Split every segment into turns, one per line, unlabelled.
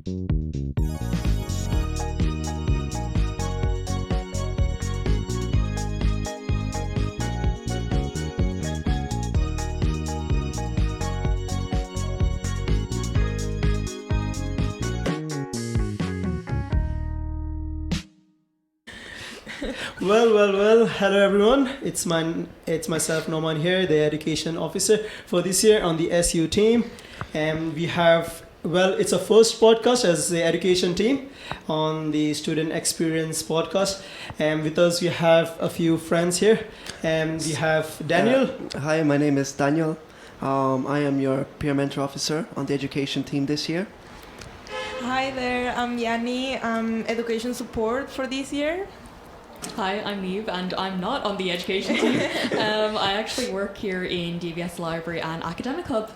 Well. Hello, everyone. It's myself, Norman here, the education officer for this year on the SU team, and we have. Well, it's a first podcast as the education team on the student experience podcast, and with us we have a few friends here, and we have Daniel.
Hi, my name is Daniel. I am your peer mentor officer on the education team this year.
Hi there, I'm Yanni. I'm education support for this year.
Hi, I'm Neve, and I'm not on the education team. I actually work here in DBS Library and Academic Hub.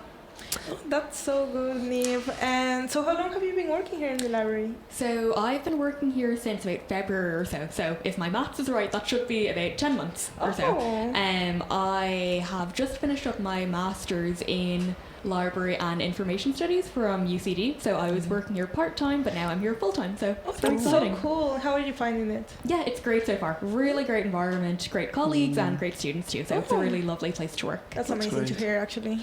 That's so good, Neve. And so how long have you been working here in the library?
So I've been working here since about February or so. So if my maths is right, that should be about 10 months or so. I have just finished up my master's in library and information studies from UCD. So I was working here part-time, but now I'm here full-time. So it's very exciting.
So cool. How are you finding it?
Yeah, it's great so far. Really great environment, great colleagues and great students too. So it's a really lovely place to work.
That's amazing to hear, actually.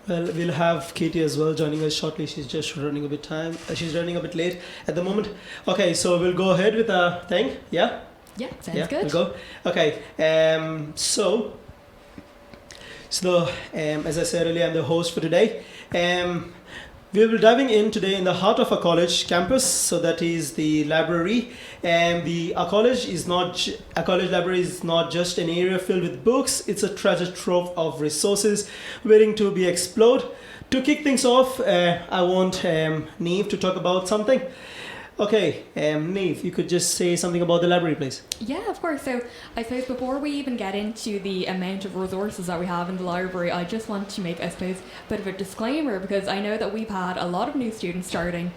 Well, we'll have Katie as well joining us shortly. She's just running a bit time. She's running a bit late at the moment. Okay, so we'll go ahead with the thing. Yeah.
Yeah, sounds good.
We'll go. Okay. So as I said earlier, I'm the host for today. We will be diving in today in the heart of a college campus. So that is the library, and our college library is not just an area filled with books. It's a treasure trove of resources waiting to be explored. To kick things off, I want Neve to talk about something. Okay, Neve, you could just say something about the library, please.
Yeah, of course. So I suppose before we even get into the amount of resources that we have in the library, I just want to make, I suppose, a bit of a disclaimer, because I know that we've had a lot of new students starting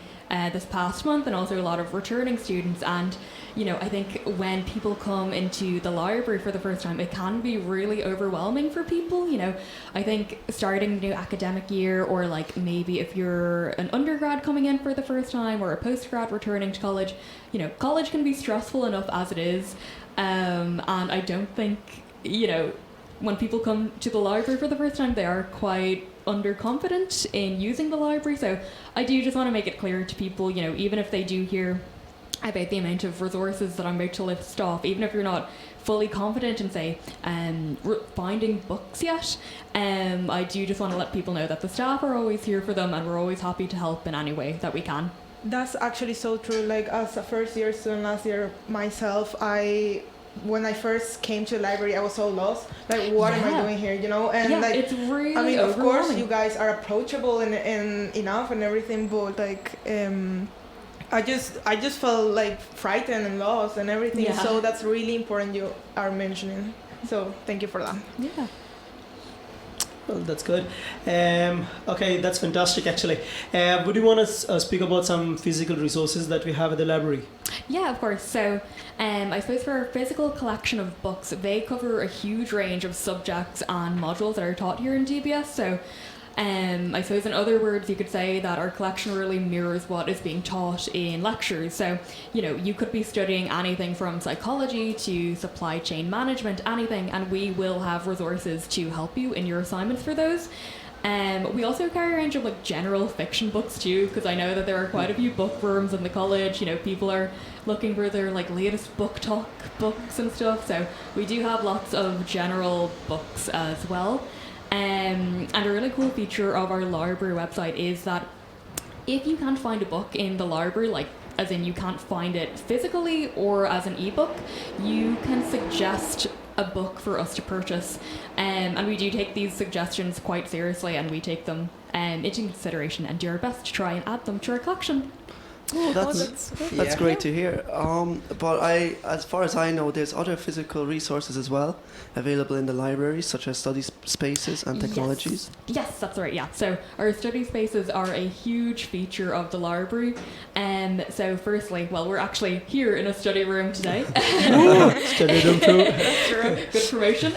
this past month, and also a lot of returning students. And, you know, I think when people come into the library for the first time, it can be really overwhelming for people. You know, I think starting the new academic year, or like maybe if you're an undergrad coming in for the first time, or a postgrad returning to college, you know, college can be stressful enough as it is. And I don't think, you know, when people come to the library for the first time, they are quite underconfident in using the library. So I do just want to make it clear to people, you know, even if they do hear about the amount of resources that I'm about to list off, even if you're not fully confident in, say, finding books yet, I do just want to let people know that the staff are always here for them, and we're always happy to help in any way that we can.
That's actually so true. Like, as a first year student last year myself, when I first came to the library, I was so lost. Like, what am I doing here, you know? And like,
it's really
I mean, of course, you guys are approachable and enough and everything, but like, I just felt like frightened and lost and everything.
Yeah.
So that's really important you are mentioning. So thank you for that.
Yeah.
Well, that's good. Okay, that's fantastic, actually. Would you want to speak about some physical resources that we have at the library?
Yeah, of course. So I suppose for our physical collection of books, they cover a huge range of subjects and modules that are taught here in DBS. So I suppose in other words, you could say that our collection really mirrors what is being taught in lectures. So, you know, you could be studying anything from psychology to supply chain management, anything, and we will have resources to help you in your assignments for those. We also carry a range of like general fiction books too, because I know that there are quite a few bookworms in the college. You know, people are looking for their like latest book talk books and stuff. So we do have lots of general books as well. And a really cool feature of our library website is that if you can't find a book in the library, like as in you can't find it physically or as an ebook, you can suggest a book for us to purchase. And we do take these suggestions quite seriously, and we take them into consideration and do our best to try and add them to our collection.
Oh, that's great to hear. But as far as I know, there's other physical resources as well available in the library, such as study spaces and technologies.
Yes, that's right. Yeah. So our study spaces are a huge feature of the library. So firstly, well, we're actually here in a study room today.
Study room too.
Good promotion.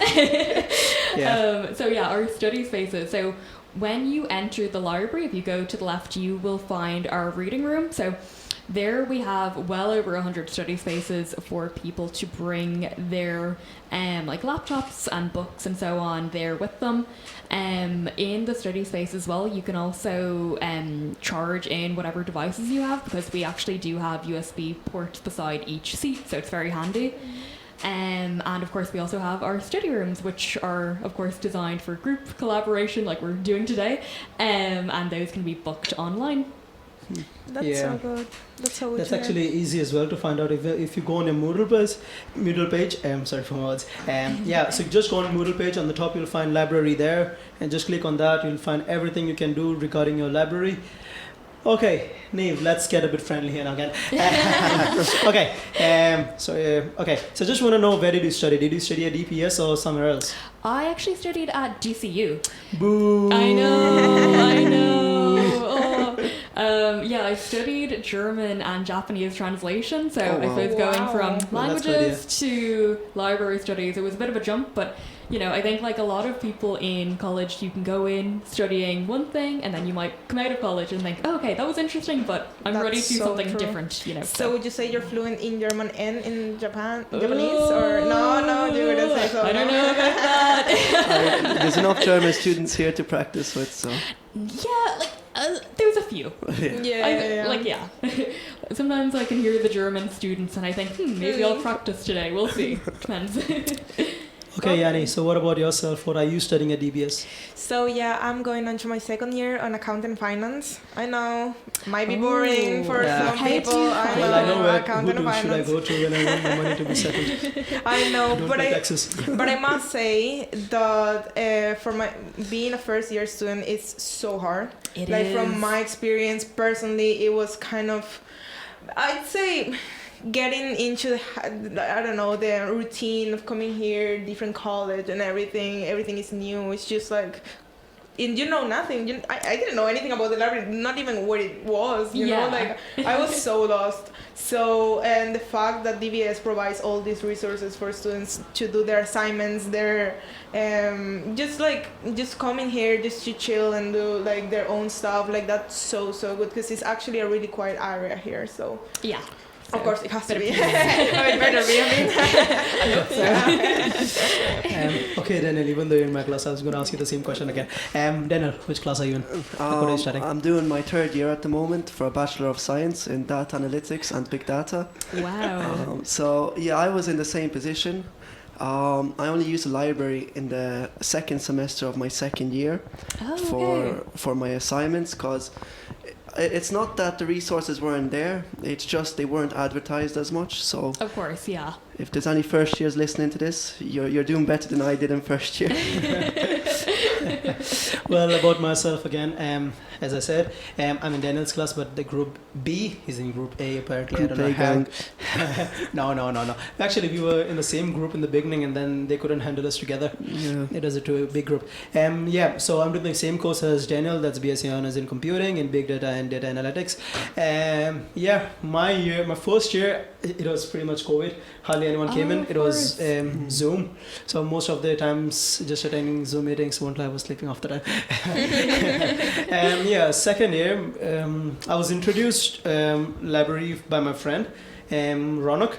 Yeah.
So yeah, our study spaces. So when you enter the library, if you go to the left, you will find our reading room. So there we have well over 100 study spaces for people to bring their like laptops and books and so on there with them. In the study space as well, you can also charge in whatever devices you have, because we actually do have USB ports beside each seat, so it's very handy. And of course we also have our study rooms, which are of course designed for group collaboration like we're doing today, and those can be booked online.
That's so good. That's so good.
That's
to hear.
actually easy as well to find out if you go on a Moodle page. Sorry for my words. Yeah, so just go on Moodle page. On the top, you'll find library there, and just click on that. You'll find everything you can do regarding your library. Okay, Neve, let's get a bit friendly here now again. Okay, okay. So just want to know, where did you study? Did you study at DPS or somewhere else?
I actually studied at DCU.
Boo!
I know. Yeah, I studied German and Japanese translation, so
Oh,
I
wow.
suppose going from
Well, that's
languages to library studies, it was a bit of a jump, but you know, I think like a lot of people in college, you can go in studying one thing and then you might come out of college and think, oh, okay, that was interesting, but I'm ready to
That's
do
so
something
true.
different, you know.
So would you say you're fluent in German and in Japanese, or no, you wouldn't say so.
I don't
no?
know about that.
There's enough German students here to practice with, so
Yeah, like there's a few.
Yeah.
Like, yeah. Sometimes I can hear the German students and I think, maybe I'll practice today. We'll see. Depends.
Okay, Yanni. So what about yourself? What are you studying at DBS?
So yeah, I'm going on to my second year on accounting and finance. I know, might be boring for
Yeah.
some
How do
people.
you
I
find
know,
Well, I know where
accounting and
should I
finance.
go to when I want my money to be settled.
I know,
Don't
but
pay
I
taxes.
but I must say that for my being a first year student, it's so hard.
It
Like
is.
from my experience personally, it was kind of, I'd say, getting into I don't know, the routine of coming here, different college and everything is new. It's just like, and you know nothing. I didn't know anything about the library, not even what it was, you know,
Yeah.
like I was so lost. So, and the fact that DBS provides all these resources for students to do their assignments, their just coming here just to chill and do like their own stuff, like that's so good, because it's actually a really quiet area here. So
Yeah.
of course it has to be.
Bit of
It better be. I hope so.
Okay, Daniel, even though you're in my class, I was going to ask you the same question again. Daniel, which class are you in? What are you studying?
I'm doing my third year at the moment for a Bachelor of Science in Data Analytics and Big Data.
Wow.
So yeah, I was in the same position. I only used the library in the second semester of my second year
Oh, okay.
for my assignments, because it's not that the resources weren't there, it's just they weren't advertised as much. So
Of course, yeah.
if there's any first years listening to this, you're doing better than I did in first year.
Well, about myself again, as I said, I'm in Daniel's class, but the group B is in group A apparently. I
Group
don't know
A gang.
No. Actually, we were in the same group in the beginning, and then they couldn't handle us together.
Yeah.
It was a big group. Yeah, so I'm doing the same course as Daniel. That's BSc Honors in Computing, in Big Data and Data Analytics. Yeah, my first year, it was pretty much COVID. Hardly anyone came in.
of
It was
course.
Zoom. So most of the times, just attending Zoom meetings. Won't lie, I was sleeping after that. Yeah, second year, I was introduced library by my friend, Ronak.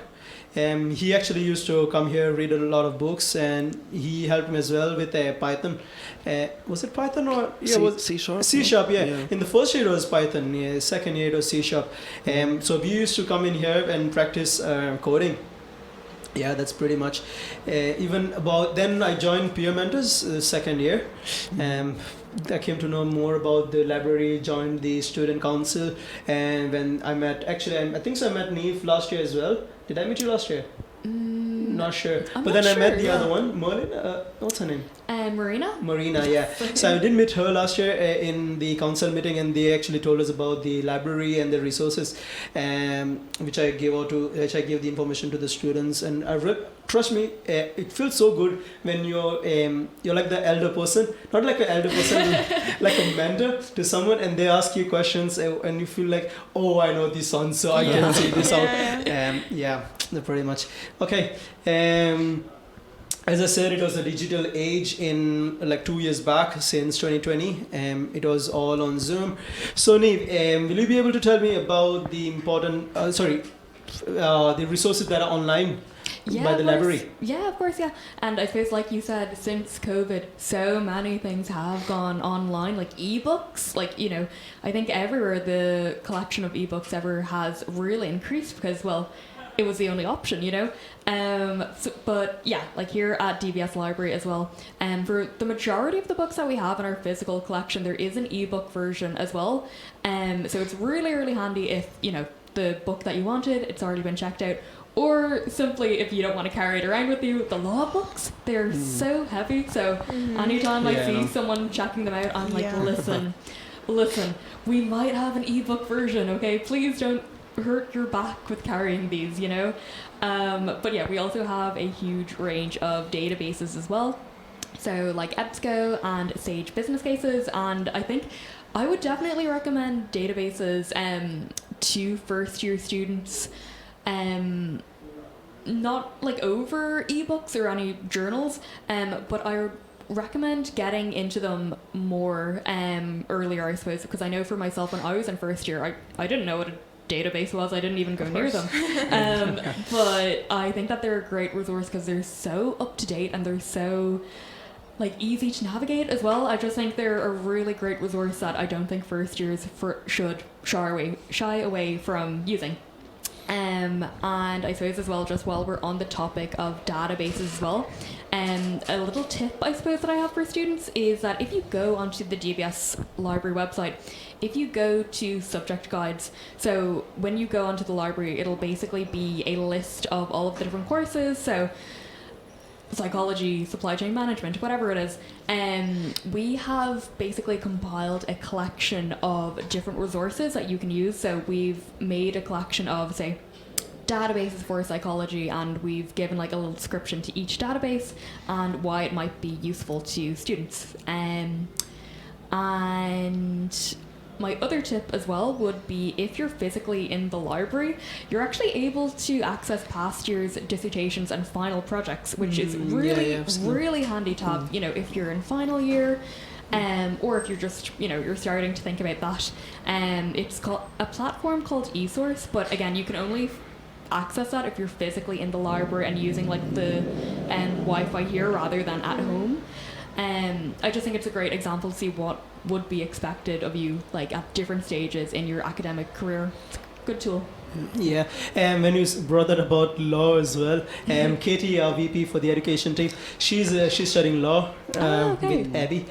He actually used to come here, read a lot of books, and he helped me as well with Python. Was it Python or
C Sharp?
C Sharp? Yeah. In the first year it was Python. Yeah. Second year it was C Sharp. So we used to come in here and practice coding. Yeah, that's pretty much. Even about then, I joined Peer Mentors second year. I came to know more about the library, joined the student council, and when I met, actually, I think so I met Neve last year as well. Did I meet you last year? Not sure.
I'm
But
not
then I met
sure,
the
yeah.
other one, Merlin. What's her name?
Marina?
Marina, yeah. So I did meet her last year in the council meeting, and they actually told us about the library and the resources, which I gave the information to the students. And trust me, it feels so good when you're like the elder person, not like an elder person, like a mentor to someone, and they ask you questions, and you feel like, oh, I know this one, so I can see this out. Yeah, pretty much. Okay. as I said, it was a digital age in like 2 years back since 2020. It was all on Zoom. So, Neve, will you be able to tell me about the important, the resources that are online by
of
the
course.
library?
Yeah, of course, yeah. And I suppose, like you said, since COVID, so many things have gone online, like ebooks. Like, you know, I think everywhere the collection of ebooks ever has really increased because, well, it was the only option, you know. But yeah, like here at DBS Library as well. For the majority of the books that we have in our physical collection, there is an ebook version as well. So it's really, really handy if, you know, the book that you wanted, it's already been checked out. Or simply, if you don't want to carry it around with you, the law books, they're so heavy. So anytime I see someone checking them out, I'm like, listen, we might have an ebook version, okay? Please don't hurt your back with carrying these, you know? But yeah, we also have a huge range of databases as well. So like EBSCO and Sage Business Cases. And I think I would definitely recommend databases to first year students. Not like over ebooks or any journals, but I recommend getting into them more earlier, I suppose, because I know for myself when I was in first year, I didn't know what a database was. I didn't even go near them. But I think that they're a great resource because they're so up to date and they're so like easy to navigate as well. I just think they're a really great resource that I don't think first years should shy away from using. And I suppose as well, just while we're on the topic of databases as well, a little tip I suppose that I have for students is that if you go onto the DBS library website, if you go to subject guides, so when you go onto the library, it'll basically be a list of all of the different courses, so psychology, supply chain management, whatever it is. We have basically compiled a collection of different resources that you can use. So we've made a collection of, say, databases for psychology, and we've given like a little description to each database and why it might be useful to students. And my other tip as well would be if you're physically in the library, you're actually able to access past year's dissertations and final projects, which is really handy to have, you know, if you're in final year, or if you're just, you know, you're starting to think about that. It's called a platform called eSource, but again, you can only access that if you're physically in the library and using like the Wi-Fi here rather than at home. I just think it's a great example to see what would be expected of you like at different stages in your academic career. It's a good tool.
Yeah, and when you brought that about law as well, Katie, our VP for the education team, she's studying law with Abby.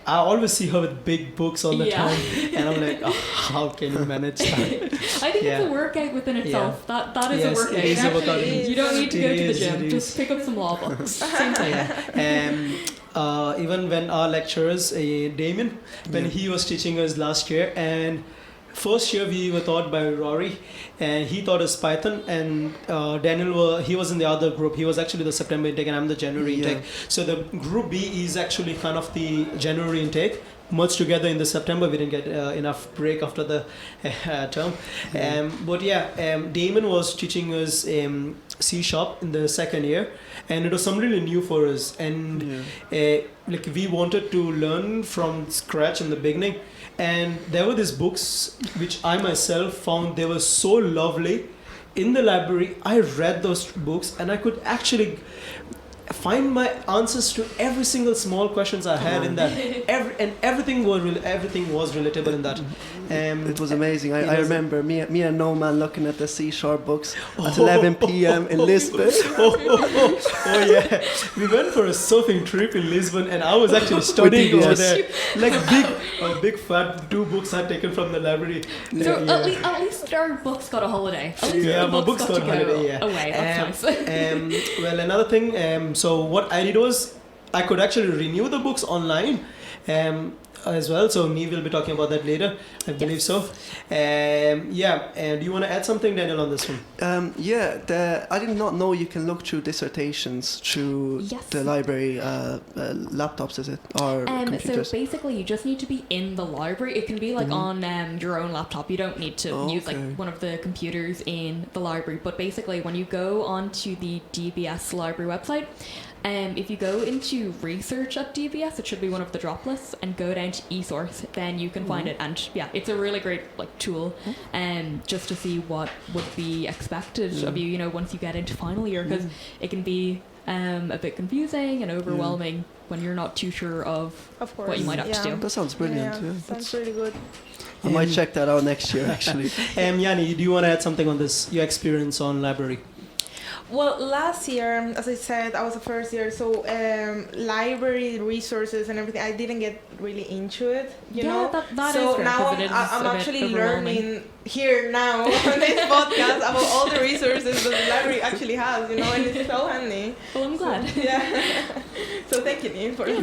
I always see her with big books all the time, and I'm like, how can you manage that?
I think it's a workout within itself. That is a workout.
It is a workout.
You don't need to go to the gym. Just pick up some law books. Same thing.
Even when our lecturers, Damien, when he was teaching us last year, and first year we were taught by Rory, and he taught us Python, and Daniel, he was in the other group. He was actually the September intake and I'm the January intake. So the group B is actually kind of the January intake, merged together in the September. We didn't get enough break after the term. But Damon was teaching us C# in the second year, and it was something really new for us, and like we wanted to learn from scratch in the beginning. And there were these books which I myself found they were so lovely in the library. I read those books and I could actually find my answers to every single small questions I had in that. Everything was relatable in that.
It was amazing. I remember me and Noman looking at the C# books at 11 p.m. in Lisbon.
Oh yeah, we went for a surfing trip in Lisbon, and I was actually studying over there. Like big fat 2 books I'd taken from the library.
So at least our books got a holiday.
My books got a holiday.
Away. That's nice.
Well, another thing. So what I did was I could actually renew the books online. as well. So Neve will be talking about that later, I believe so. Yeah, and do you want to add something, Daniel, on this one?
I did not know you can look through dissertations through
Yes.
the library laptops, is it? Or
So
computers?
basically, you just need to be in the library. It can be like on your own laptop. You don't need to use like
Okay.
one of the computers in the library. But basically, when you go onto the DBS library website, if you go into research at DBS, it should be one of the drop lists, and go down to eSource, then you can find it. And yeah, it's a really great like tool, just to see what would be expected of you. You know, once you get into final year, because it can be a bit confusing and overwhelming when you're not too sure of
Of course.
what you might have to do.
That sounds brilliant.
Yeah,
Yeah,
sounds really good.
I might check that out next year, actually.
Yanni, do you want to add something on this? Your experience on library?
Well, last year, as I said, I was the first year, so library resources and everything, I didn't get really into it, you
Yeah,
know?
that
so
is fair,
now
'cause it is
I'm
a bit
actually
overwhelming.
learning here now on this podcast about all the resources that the library actually has, you know, and it's so handy.
Well, I'm glad.
Yeah. So thank you, Neil, for that.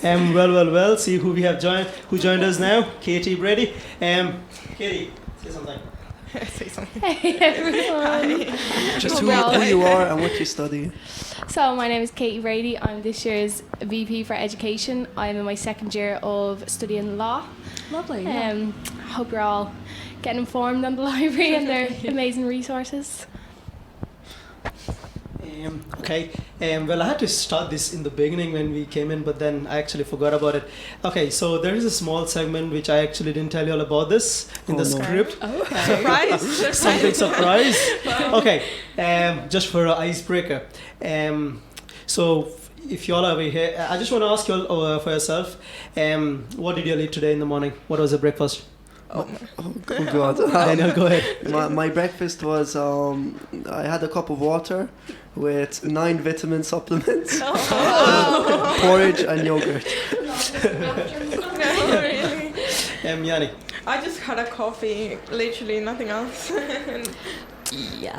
Yeah. Well. See who we have joined us now. Katie Brady. Katie, say something.
Say something.
Hey everyone.
Just
Well,
who you are and what you study.
So my name is Katie Brady. I'm this year's VP for Education. I'm in my second year of studying law.
Lovely. Yeah.
Hope you're all getting informed on the library and their amazing resources.
Okay. Well, I had to start this in the beginning when we came in, but then I actually forgot about it. Okay, so there is a small segment which I actually didn't tell you all about this in the
Oh, no.
script.
Oh, okay.
Surprise!
Something surprise. Okay, just for an icebreaker. So if you all are over here, I just want to ask you all for yourself. What did you all eat today in the morning? What was your breakfast?
Oh God.
Daniel, go ahead.
My breakfast was I had a cup of water with 9 vitamin supplements, porridge and yogurt.
No, really.
Yanni.
I just had a coffee, literally nothing else.
Yeah,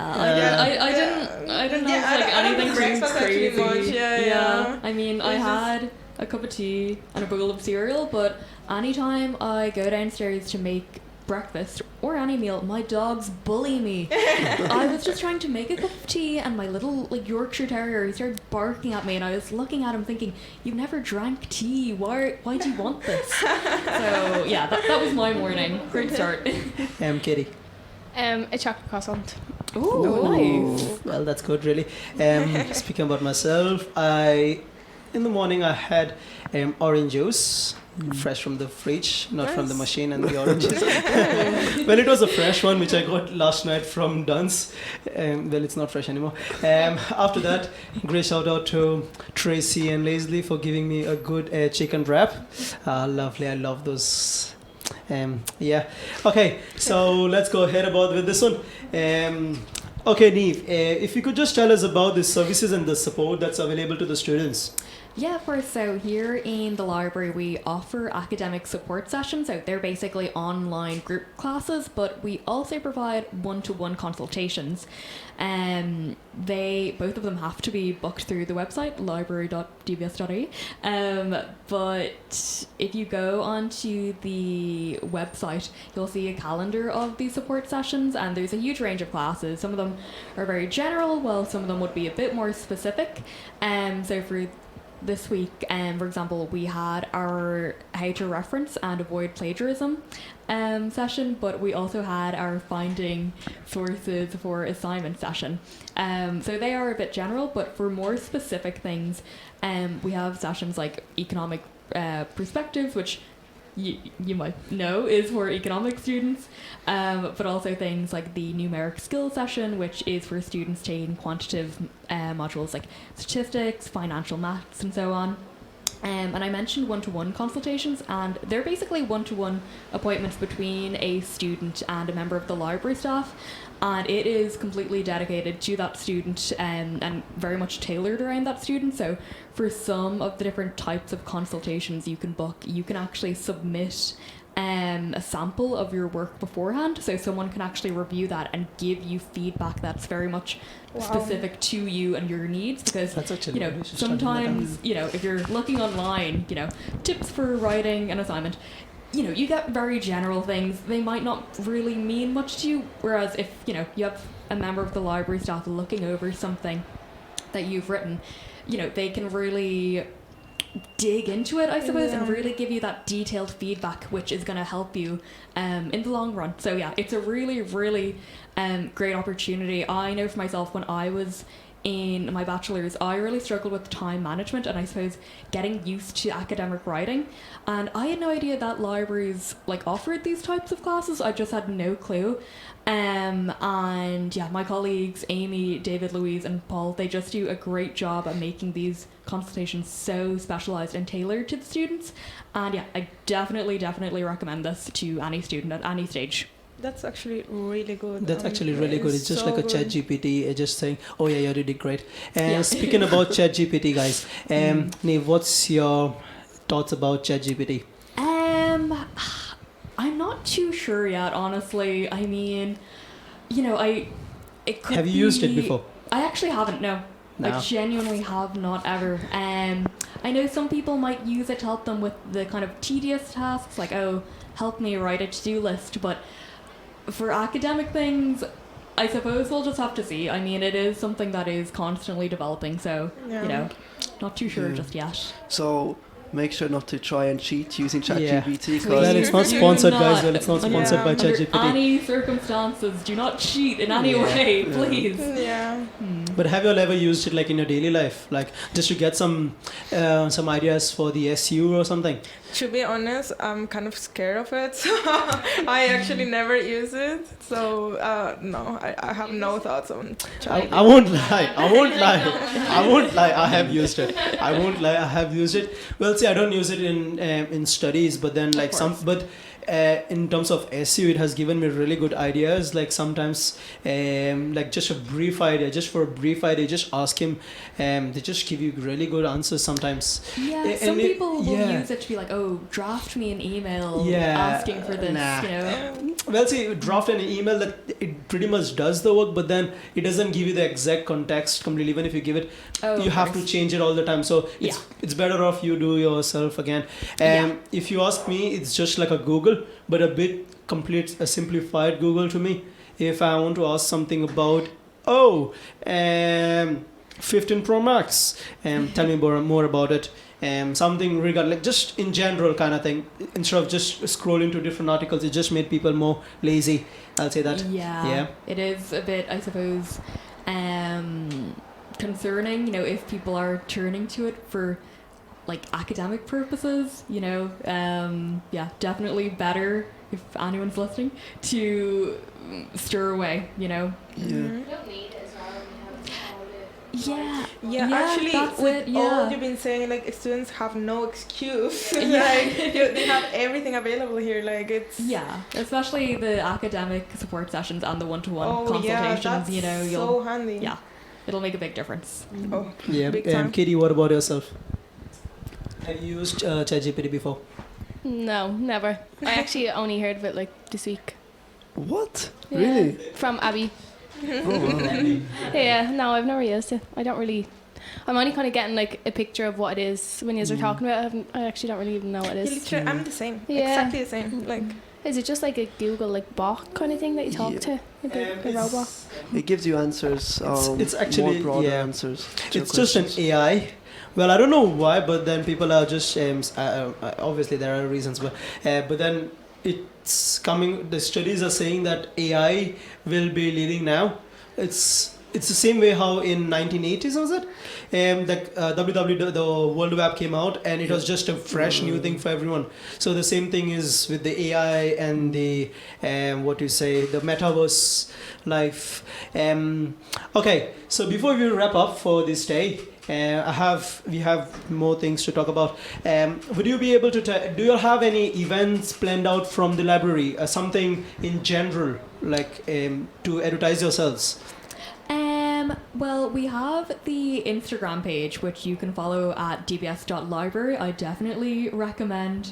I didn't
Yeah,
have like
I don't
anything
eat
too
breakfast actually
crazy.
much, yeah.
I mean, I
It's just-
had a cup of tea and a bowl of cereal, but anytime I go downstairs to make breakfast or any meal, my dogs bully me. I was just trying to make a cup of tea, and my little like Yorkshire Terrier, he started barking at me, and I was looking at him thinking, "You've never drank tea. Why do you want this?" So yeah, that was my morning. Great start.
Katie.
A chocolate croissant.
Ooh, nice.
Well, that's good, really. Speaking about myself, in the morning I had orange juice, fresh from the fridge, not from the
Nice.
machine and the oranges. Well, it was a fresh one which I got last night from Duns. Well, it's not fresh anymore. After that, great shout out to Tracy and Leslie for giving me a good chicken wrap. Lovely, I love those. Yeah. Okay, so let's go ahead with this one. Okay, Neve, if you could just tell us about the services and the support that's available to the students.
Yeah, of course. So here in the library, we offer academic support sessions. So they're basically online group classes, but we also provide one-to-one consultations. Both of them have to be booked through the website library.dbs.ie. But if you go onto the website, you'll see a calendar of these support sessions, and there's a huge range of classes. Some of them are very general, while some of them would be a bit more specific. So for this week, for example, we had our how to reference and avoid plagiarism session, but we also had our finding sources for assignment session. So they are a bit general, but for more specific things, we have sessions like economic perspectives, which you might know is for economic students, but also things like the numeric skills session, which is for students taking quantitative modules like statistics, financial maths, and so on. And I mentioned one-to-one consultations, and they're basically one-to-one appointments between a student and a member of the library staff, and it is completely dedicated to that student and very much tailored around that student. So for some of the different types of consultations you can book, you can actually submit a sample of your work beforehand, so someone can actually review that and give you feedback that's very much specific to you and your needs. Because
That's actually
you know,
we should start doing that.
sometimes you know, if you're looking online, you know, tips for writing an assignment, you know, you get very general things. They might not really mean much to you. Whereas if, you know, you have a member of the library staff looking over something that you've written, you know, they can really dig into it, I suppose, and really give you that detailed feedback, which is going to help you in the long run. So yeah, it's a really, really great opportunity. I know for myself, when I was in my bachelor's, I really struggled with time management and I suppose getting used to academic writing, and I had no idea that libraries like offered these types of classes. I just had no clue. And yeah, my colleagues Amy, David, Louise and Paul, they just do a great job at making these consultations so specialized and tailored to the students. And yeah, I definitely recommend this to any student at any stage.
That's actually really good.
That's actually really good. It's just
so
like a
good.
chat GPT just saying, oh yeah, you did it great. And speaking about chat GPT, guys, Neve, what's your thoughts about chat GPT?
I'm not too sure yet, honestly. I mean, you know, it could
Have you used it
be-
before?
I actually haven't, no.
No.
I genuinely have not ever. I know some people might use it to help them with the kind of tedious tasks, like, oh, help me write a to-do list, but for academic things, I suppose we'll just have to see. I mean, it is something that is constantly developing, so,
Yeah.
you know, not too sure
Yeah.
just yet.
So make sure not to try and cheat using
Yeah.
ChatGPT.
Please
Well, it's not
do
sponsored, guys.
not.
Well, it's not sponsored
Yeah.
by
Under
ChatGPT.
any circumstances, do not cheat in any
Yeah.
way,
Yeah.
please.
Yeah.
But have you all ever used it like in your daily life, like just to get some ideas for the SU or something?
To be honest, I'm kind of scared of it. So I actually never use it. So no, I have no thoughts on trying.
I won't lie. I won't lie. I won't lie. I have used it. I won't lie. I have used it. Well, see, I don't use it in studies, but then like some,
course.
but in terms of SU, it has given me really good ideas. Like sometimes, like just a brief idea, just ask him. They just give you really good answers sometimes.
Yeah,
And
some
it-
people will
yeah.
use it to be like, oh, draft me an email
Yeah,
asking for this,
nah.
you know.
Well, see, draft an email that it pretty much does the work, but then it doesn't give you the exact context completely. Even if you give it,
Oh,
you
of
have to
course.
change it all the time. So it's better off you do yourself again.
Yeah.
If you ask me, it's just like a Google, but a bit a simplified Google to me. If I want to ask something about 15 Pro Max, tell me more about it. Something like just in general kind of thing, instead of just scrolling to different articles, it just made people more lazy. I'll say that.
Yeah, it is a bit, I suppose, concerning, you know, if people are turning to it for like academic purposes, you know. Yeah, definitely better, if anyone's listening, to stir away, you know.
Mm-hmm.
Yeah,
Yeah,
Yeah,
actually,
that's
with
it, yeah.
all you've been saying, like students have no excuse.
Yeah.
Like they have everything available here. Like it's
yeah, especially the academic support sessions and the one-to-one
oh yeah,
consultations,
that's
you know,
so handy.
yeah, it'll make a big difference.
Oh,
Yeah.
Big time.
Katie, what about yourself? Have you used ChatGPT before?
No, never. I actually only heard of it like this week.
What?
Yeah.
Really?
From Abby.
Oh, wow.
Yeah, no, I've never used it. I don't really. I'm only kind of getting like a picture of what it is when you are talking about it. I actually don't really even know what it
Yeah,
is.
literally, I'm the same.
Yeah.
Exactly the same. Like
Is it just like a Google like bot kind of thing that you talk
Yeah.
to? Like a robot?
It gives you answers.
It's actually-
more broader
yeah.
answers. to your
It's just an
questions.
AI. Well, I don't know why, but then people are just obviously there are reasons, but then it's coming. The studies are saying that AI will be leading now. It's the same way how in 1980s was it, WW the World Web came out and it was just a fresh new thing for everyone. So the same thing is with the AI and the the metaverse life. Okay, so before we wrap up for this day, we have more things to talk about. Would you be able to do you have any events planned out from the library, something in general, like to advertise yourselves?
Well, we have the Instagram page, which you can follow at dbs.library. I definitely recommend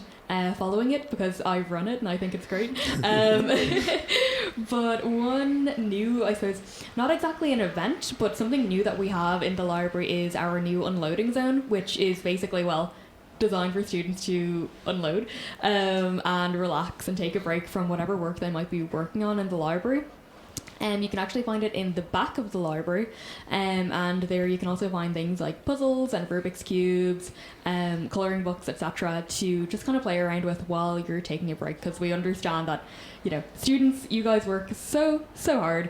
following it because I run it and I think it's great. But one new, I suppose, not exactly an event, but something new that we have in the library is our new unloading zone, which is basically, well, designed for students to unload and relax and take a break from whatever work they might be working on in the library. You can actually find it in the back of the library, and there you can also find things like puzzles and Rubik's cubes, colouring books, etc. to just kind of play around with while you're taking a break, because we understand that, you know, students, you guys work so hard.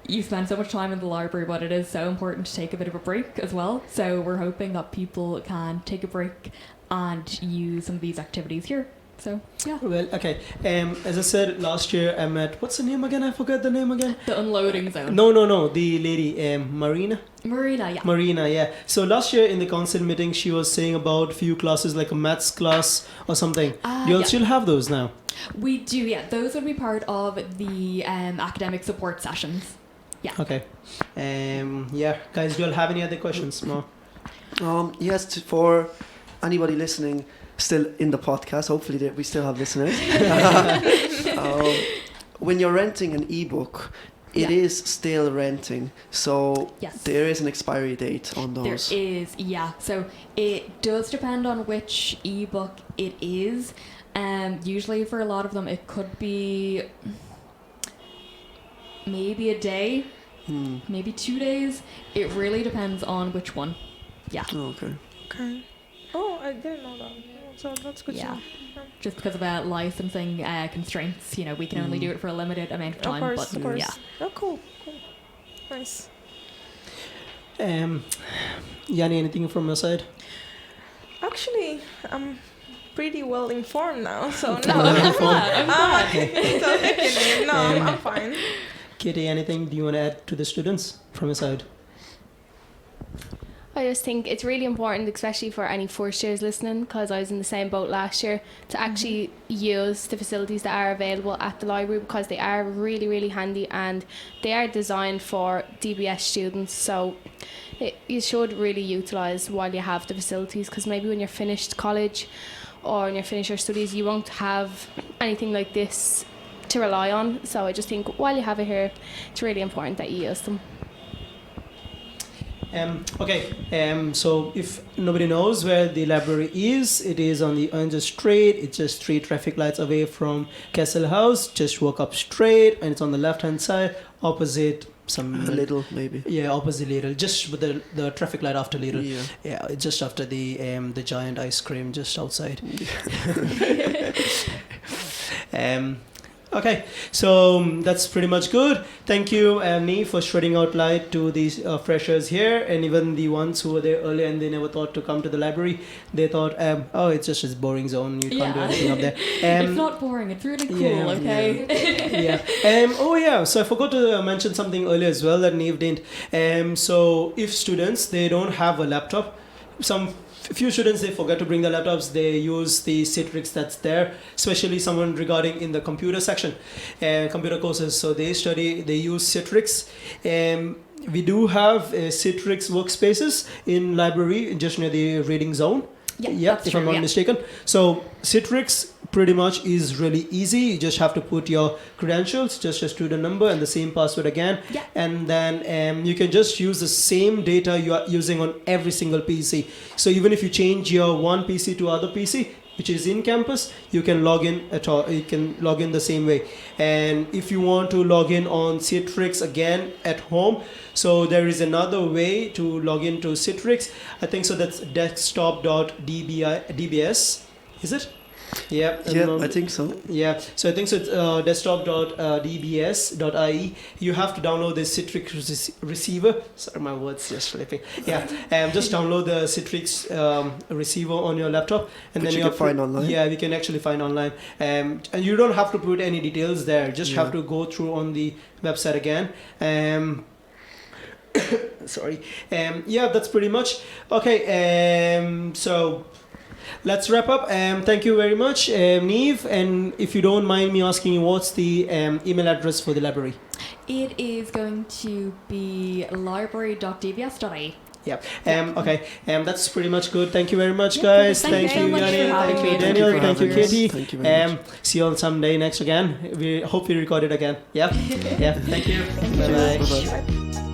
You spend so much time in the library, but it is so important to take a bit of a break as well. So we're hoping that people can take a break and use some of these activities here. So, yeah.
Well, okay. As I said, last year I met, what's the name again? I forgot the name again.
The unloading zone.
No. The lady, Marina. Marina, yeah. So last year in the council meeting, she was saying about few classes like a maths class or something. Do you all still have those now?
We do, yeah. Those would be part of the academic support sessions. Yeah.
Okay. Yeah. Guys, do you all have any other questions? No?
Yes, for anybody listening still in the podcast, hopefully we still have listeners. When you're renting an ebook, it is still renting, so there is an expiry date on those.
There is, yeah. So it does depend on which ebook it is. Usually for a lot of them it could be maybe a day, maybe 2 days. It really depends on which one. Yeah.
Okay.
Oh, I didn't know that. So that's good.
Yeah. Just because of licensing constraints, you know, we can only do it for a limited amount of time.
Of course.
Yeah.
Oh, cool. Nice.
Yanni, anything from your side?
Actually, I'm pretty well informed now, so
Okay,
no.
well informed.
So definitely, no, I'm fine.
Katie, anything do you want to add to the students from your side?
I just think it's really important, especially for any first years listening, because I was in the same boat last year, to actually use the facilities that are available at the library, because they are really, really handy and they are designed for DBS students. So you should really utilise while you have the facilities, because maybe when you're finished college or when you're finished your studies, you won't have anything like this to rely on. So I just think while you have it here, it's really important that you use them.
So if nobody knows where the library is, it is on the Orange Street. It's just 3 traffic lights away from Castle House. Just walk up straight, and it's on the left-hand side, opposite some
a little maybe.
Yeah, opposite Lidl, just with the traffic light after Lidl.
Yeah,
it's just after the giant ice cream just outside. Okay, so that's pretty much good. Thank you, Nee, for shedding out light to these freshers here, and even the ones who were there earlier and they never thought to come to the library. They thought, oh, it's just this boring zone. You can't do anything up there.
It's not boring. It's really cool.
Okay. So I forgot to mention something earlier as well that Neve didn't. So if students they don't have a laptop, few students they forget to bring their laptops. They use the Citrix that's there, especially someone regarding in the computer section, computer courses. So they use Citrix. We do have Citrix workspaces in library just near the reading zone. If I'm not mistaken. So Citrix pretty much is really easy. You just have to put your credentials, just your student number and the same password again. And then you can just use the same data you are using on every single PC. So even if you change your one PC to other PC, which is in campus, you can log in you can log in the same way. And if you want to log in on Citrix again at home, so there is another way to log into Citrix. I think so that's desktop.dbs, is it?
Yeah, I think so.
Yeah, so I think so it's desktop.dbs.ie. You have to download the Citrix receiver. Sorry, my words just slipping. Just download the Citrix receiver on your laptop, and
which
then
you can find online.
Yeah, we can actually find online. And you don't have to put any details there. Just have to go through on the website again. Sorry. That's pretty much okay. So let's wrap up. Thank you very much, Neve. And if you don't mind me asking you, what's the email address for the library?
It is going to be library.dbs.ie.
Yeah. Okay. That's pretty much good. Thank you very much,
Yeah,
guys.
thank you
Thank
so
you,
much for
Yanni.
having
Thank
me.
you,
Thank you
Daniel.
for
Thank you,
having us.
Katie.
Thank you very much.
See you on someday next again. We hope we record it again. Yeah. Yeah. Thank you. Bye bye.
Bye-bye.